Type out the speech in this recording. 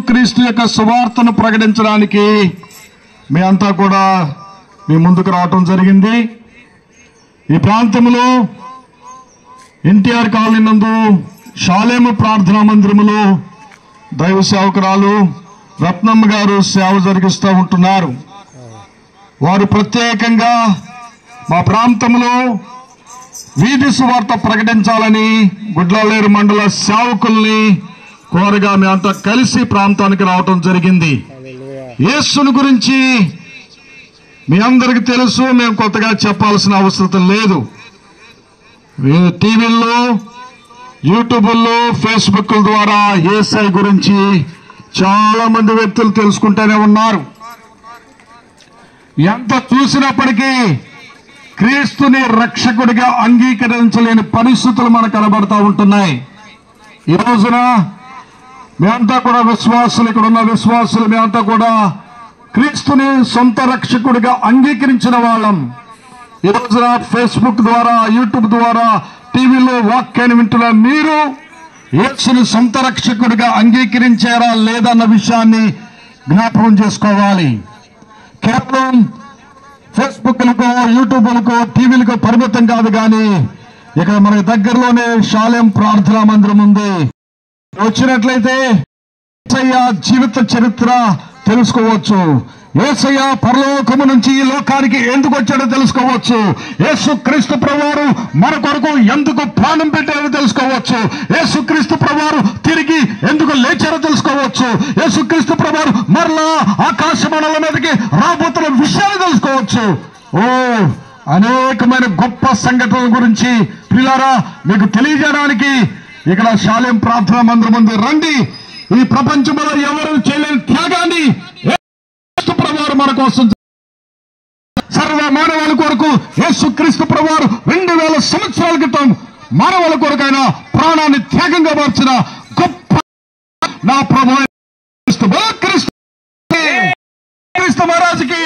క్రీస్తు యొక్క సువార్తను ప్రకటించడానికి మీ అంతా కూడా మీ ముందుకు రావటం జరిగింది. ఈ ప్రాంతంలో ఎన్టీఆర్ కాలనీ నందు షాలేము ప్రార్థనా మందిరములో దైవ సేవకురాలు రత్నమ్మ గారు సేవ జరిగిస్తూ ఉంటున్నారు. వారు ప్రత్యేకంగా మా ప్రాంతంలో వీధి సువార్త ప్రకటించాలని గుడ్లలేరు మండల సేవకుల్ని కోరగా మేమంతా కలిసి ప్రాంతానికి రావటం జరిగింది. యేసుని గురించి మీ అందరికీ తెలుసు, మేము కొత్తగా చెప్పాల్సిన అవసరం లేదు. టీవీల్లో, యూట్యూబ్లో, ఫేస్బుక్ ద్వారా యేసయ్య గురించి చాలా మంది వ్యక్తులు తెలుసుకుంటూనే ఉన్నారు. ఎంత చూసినప్పటికీ క్రీస్తుని రక్షకుడిగా అంగీకరించలేని పరిస్థితులు మనకు కనబడతా ఉంటున్నాయి. ఈ రోజున మేమంతా కూడా విశ్వాసులు, ఇక్కడ ఉన్న విశ్వాసులు మేమంతా కూడా క్రీస్తుని సొంత రక్షకుడిగా అంగీకరించిన వాళ్ళం. ఈ రోజున ఫేస్బుక్ ద్వారా, యూట్యూబ్ ద్వారా, టీవీలో వాక్యాన్ని వింటున్న మీరు యేసుని సొంత రక్షకుడిగా అంగీకరించారా లేదన్న విషయాన్ని జ్ఞాపకం చేసుకోవాలి. కేవలం ఫేస్బుక్లకో, యూట్యూబ్లకో, టీవీలకో పరిమితం కాదు. కానీ ఇక్కడ మనకి దగ్గరలోనే షాలేం ప్రార్థనా మందిరం ఉంది. వచ్చినట్లయితే యేసయ్య జీవిత చరిత్ర తెలుసుకోవచ్చు. యేసయ్య పరలోకము నుంచి ఈ లోకానికి ఎందుకు వచ్చాడో తెలుసుకోవచ్చు. యేసుక్రీస్తు ప్రభువారు మన కొరకు ఎందుకు ప్రాణం పెట్టారో తెలుసుకోవచ్చు. యేసుక్రీస్తు ప్రభువారు తిరిగి ఎందుకు లేచారో తెలుసుకోవచ్చు. యేసుక్రీస్తు ప్రభువారు మరలా ఆకాశ మండలం మీదకి రాబోతున్న విషయాన్ని తెలుసుకోవచ్చు. అనేకమైన గొప్ప సంఘటనల గురించి ప్రియులారా మీకు తెలియజేయడానికి ఇక్కడ షాలేం ప్రార్థనా మందిరం ఉంది. రండి. ఈ ప్రపంచంలో ఎవరు చేయలేని త్యాగాన్ని ప్రభువారు మన కోసం, సర్వ మానవాళి కొరకు యేసుక్రీస్తు ప్రభువారు 2000 సంవత్సరాల క్రితం మానవాళి కొరకైన ప్రాణాన్ని త్యాగంగా మార్చిన గొప్ప నా ప్రభువు క్రీస్తు మహారాజుకి